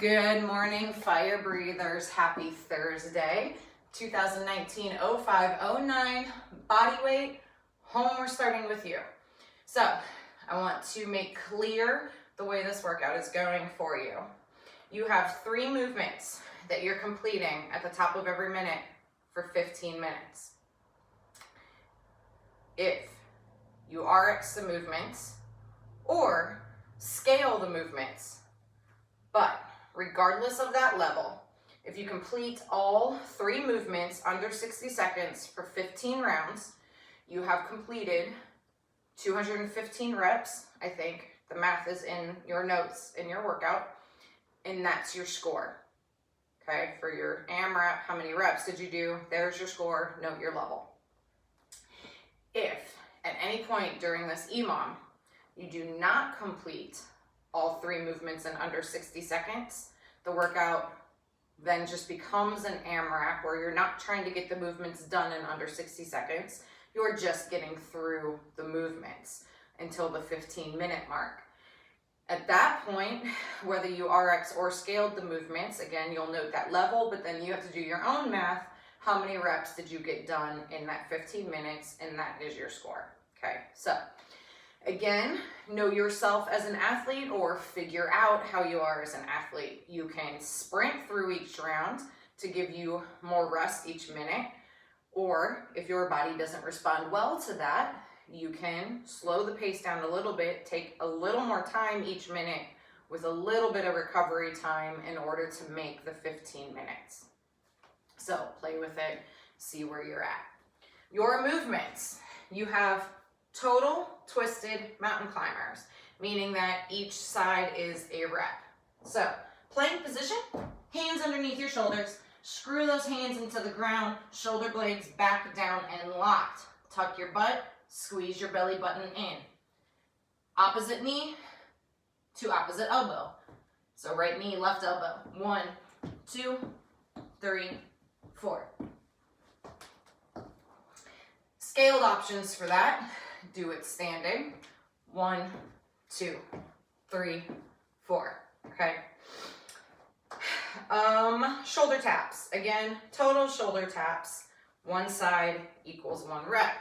Good morning, fire breathers. Happy Thursday, 2019-05-09, body weight, home, we're starting with you. So I want to make clear the way this workout is going for you. You have 3 movements that you're completing at the top of every minute for 15 minutes. If you RX the movements or scale the movements, but regardless of that level, if you complete all 3 movements under 60 seconds for 15 rounds, you have completed 215 reps. I think the math is in your notes in your workout, and that's your score. Okay, for your AMRAP, how many reps did you do? There's your score, note your level. If at any point during this EMOM, you do not complete all 3 movements in under 60 seconds, the workout then just becomes an AMRAP where you're not trying to get the movements done in under 60 seconds. You're just getting through the movements until the 15-minute mark. At that point, whether you RX or scaled the movements, again, you'll note that level, but then you have to do your own math. How many reps did you get done in that 15 minutes? And that is your score. Okay, so again, know yourself as an athlete or figure out how you are as an athlete. You can sprint through each round to give you more rest each minute, or if your body doesn't respond well to that, you can slow the pace down a little bit, take a little more time each minute with a little bit of recovery time in order to make the 15 minutes. So play with it, see where you're at. Your movements, you have total twisted mountain climbers, meaning that each side is a rep. So plank position, hands underneath your shoulders, screw those hands into the ground, shoulder blades back down and locked. Tuck your butt, squeeze your belly button in. Opposite knee to opposite elbow. So right knee, left elbow. 1, 2, 3, 4. Scaled options for that. Do it standing. 1, 2, 3, 4. Okay. Shoulder taps. Again, total shoulder taps. One side equals 1 rep.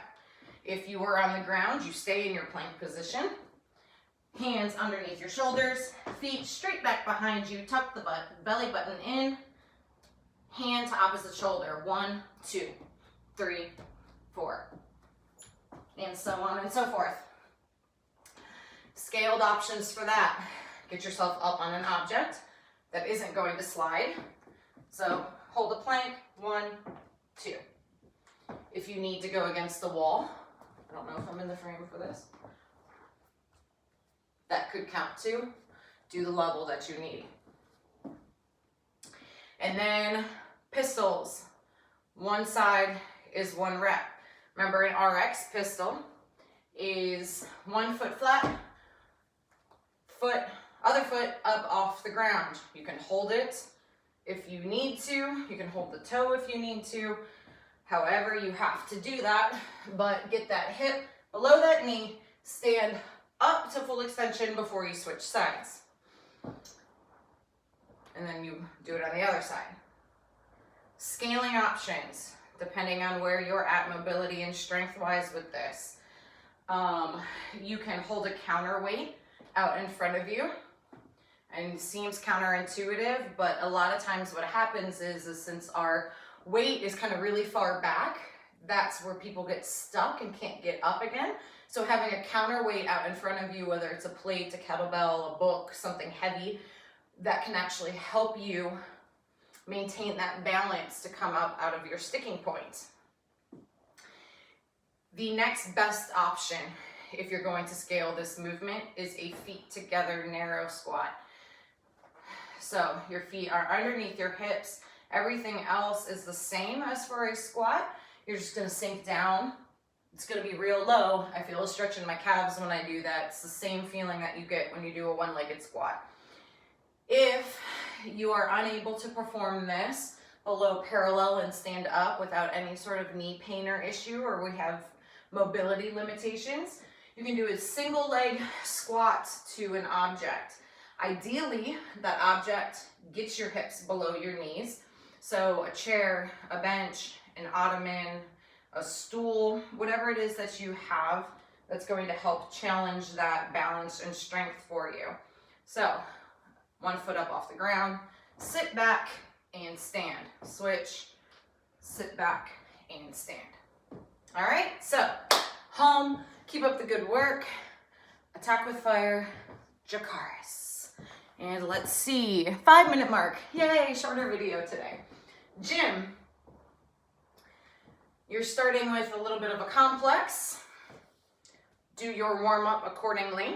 If you are on the ground, you stay in your plank position. Hands underneath your shoulders, feet straight back behind you, tuck the belly button in, hand to opposite shoulder. 1, 2, 3, 4. And so on and so forth. Scaled options for that. Get yourself up on an object that isn't going to slide. So hold a plank, 1, 2. If you need to go against the wall, I don't know if I'm in the frame for this, that could count too. Do the level that you need. And then pistols. One side is 1 rep. Remember, an RX pistol is 1 foot flat, other foot up off the ground. You can hold it if you need to. You can hold the toe if you need to. However, you have to do that, but get that hip below that knee, stand up to full extension before you switch sides. And then you do it on the other side. Scaling options, depending on where you're at mobility and strength-wise with this. You can hold a counterweight out in front of you, and it seems counterintuitive, but a lot of times what happens is since our weight is kind of really far back, that's where people get stuck and can't get up again. So having a counterweight out in front of you, whether it's a plate, a kettlebell, a book, something heavy, that can actually help you maintain that balance to come up out of your sticking point. The next best option, if you're going to scale this movement, is a feet together narrow squat. So your feet are underneath your hips. Everything else is the same as for a squat. You're just gonna sink down. It's gonna be real low. I feel a stretch in my calves when I do that. It's the same feeling that you get when you do a one-legged squat. If you are unable to perform this below parallel and stand up without any sort of knee pain or issue, or we have mobility limitations, you can do a single leg squat to an object. Ideally, that object gets your hips below your knees. So a chair, a bench, an ottoman, a stool, whatever it is that you have that's going to help challenge that balance and strength for you. So 1 foot up off the ground, sit back and stand. Switch, sit back and stand. All right, so home, keep up the good work. Attack with fire, Jakaris. And let's see, 5-minute mark. Yay, shorter video today. Gym, you're starting with a little bit of a complex. Do your warm-up accordingly.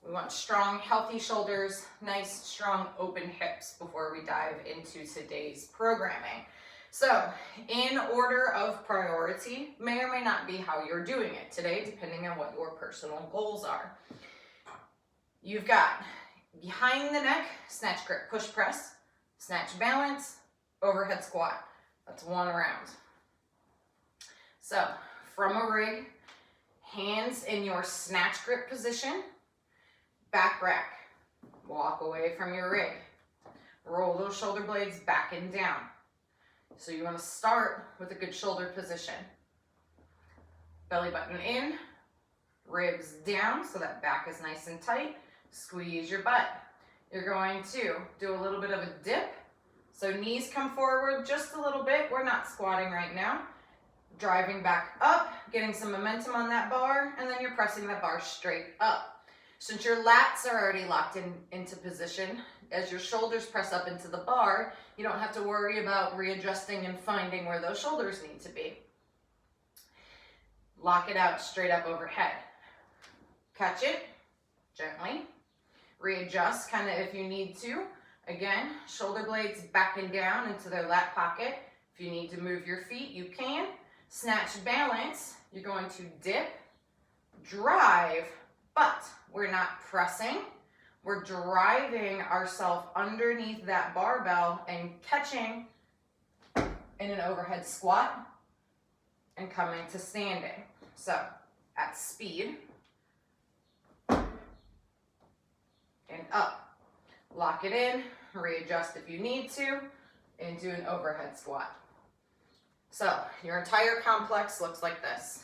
We want strong, healthy shoulders, nice, strong, open hips before we dive into today's programming. So, in order of priority, may or may not be how you're doing it today, depending on what your personal goals are. You've got behind the neck, snatch grip, push press, snatch balance, overhead squat. That's 1 round. So, from a rig, hands in your snatch grip position, back rack, walk away from your rig, roll those shoulder blades back and down. So you want to start with a good shoulder position. Belly button in, ribs down so that back is nice and tight. Squeeze your butt. You're going to do a little bit of a dip. So knees come forward just a little bit. We're not squatting right now. Driving back up, getting some momentum on that bar, and then you're pressing that bar straight up. Since your lats are already locked into position, as your shoulders press up into the bar, you don't have to worry about readjusting and finding where those shoulders need to be. Lock it out straight up overhead. Catch it gently. Readjust kind of if you need to. Again, shoulder blades back and down into their lat pocket. If you need to move your feet, you can. Snatch balance, you're going to dip, drive, but we're not pressing. We're driving ourselves underneath that barbell and catching in an overhead squat and coming to standing. So at speed and up. Lock it in, readjust if you need to, and do an overhead squat. So your entire complex looks like this.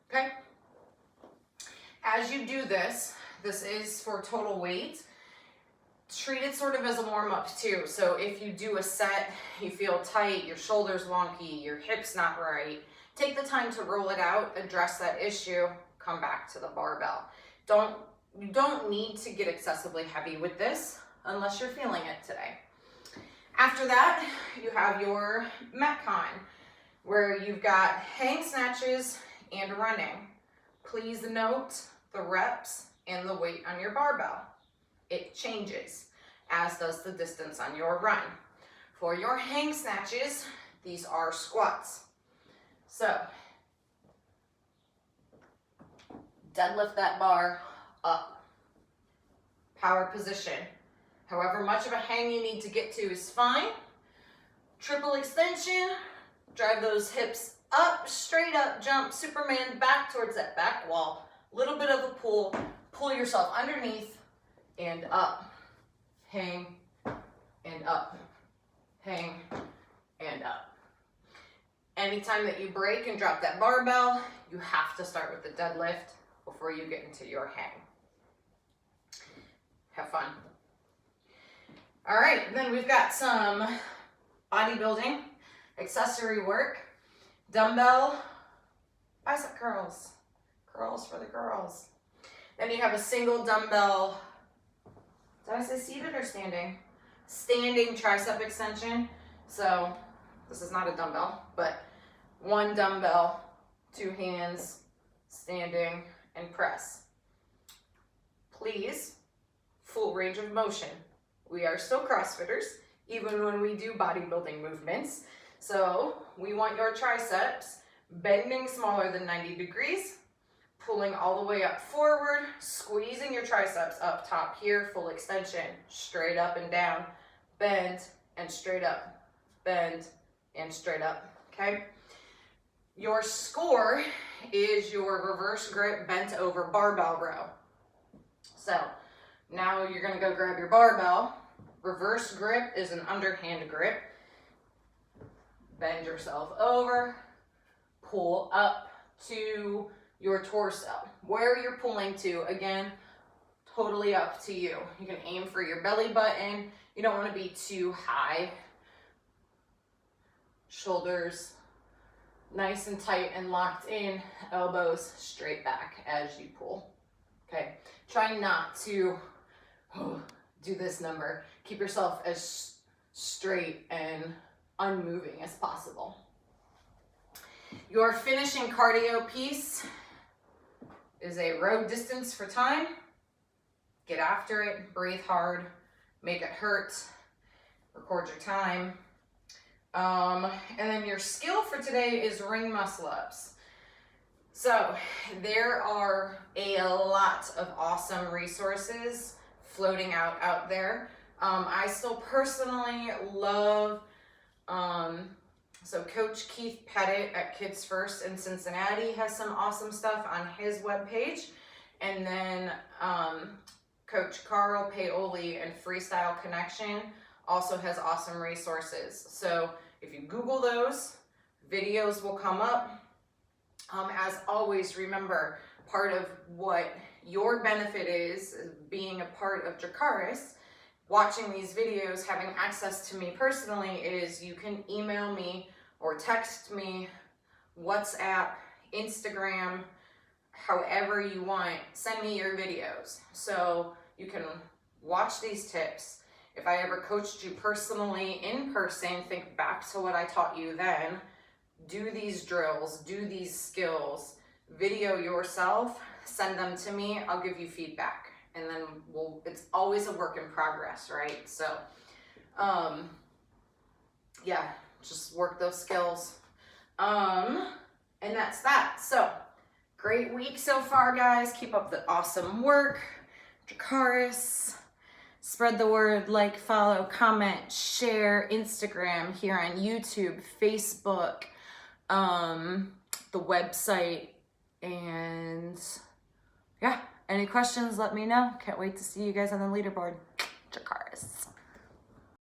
Okay? As you do this, this is for total weight. Treat it sort of as a warm-up too. So if you do a set, you feel tight, your shoulder's wonky, your hip's not right, take the time to roll it out, address that issue, come back to the barbell. You don't need to get excessively heavy with this unless you're feeling it today. After that, you have your Metcon, where you've got hang snatches and running. Please note the reps and the weight on your barbell. It changes, as does the distance on your run. For your hang snatches, these are squats. So, deadlift that bar up. Power position. However much of a hang you need to get to is fine. Triple extension. Drive those hips up, straight up, jump, Superman back towards that back wall. Little bit of a pull. Pull yourself underneath and up. Hang and up. Hang and up. Anytime that you break and drop that barbell, you have to start with the deadlift before you get into your hang. Have fun. All right, then we've got some bodybuilding, accessory work, dumbbell, bicep curls, curls for the girls. Then you have a single dumbbell, did I say seated or standing? Standing tricep extension. So this is not a dumbbell, but 1 dumbbell, 2 hands, standing, and press. Please, full range of motion. We are still CrossFitters, even when we do bodybuilding movements. So we want your triceps bending smaller than 90 degrees, pulling all the way up forward, squeezing your triceps up top here, full extension, straight up and down, bend and straight up, bend and straight up, okay? Your score is your reverse grip bent over barbell row. So now you're gonna go grab your barbell. Reverse grip is an underhand grip. Bend yourself over, pull up to your torso. Where you're pulling to, again, totally up to you. You can aim for your belly button. You don't want to be too high. Shoulders nice and tight and locked in, elbows straight back as you pull. Okay, try not to do this number. Keep yourself as straight and unmoving as possible. Your finishing cardio piece is a row distance for time. Get after it, breathe hard, make it hurt, record your time. And then your skill for today is ring muscle ups. So there are a lot of awesome resources floating out there. I still personally love, so Coach Keith Pettit at Kids First in Cincinnati has some awesome stuff on his webpage. And then Coach Carl Paoli and Freestyle Connection also has awesome resources. So if you Google those, videos will come up. As always, remember, part of what your benefit is being a part of Dracarys, watching these videos, having access to me personally, is you can email me or text me, WhatsApp, Instagram, however you want, send me your videos. So you can watch these tips. If I ever coached you personally in person, think back to what I taught you then. Do these drills, do these skills, video yourself, send them to me, I'll give you feedback. And then it's always a work in progress, right? So, yeah, just work those skills. And that's that. So, great week so far, guys. Keep up the awesome work. Dracarys. Spread the word, like, follow, comment, share, Instagram, here on YouTube, Facebook, the website, and yeah, any questions, let me know. Can't wait to see you guys on the leaderboard. Dracarys.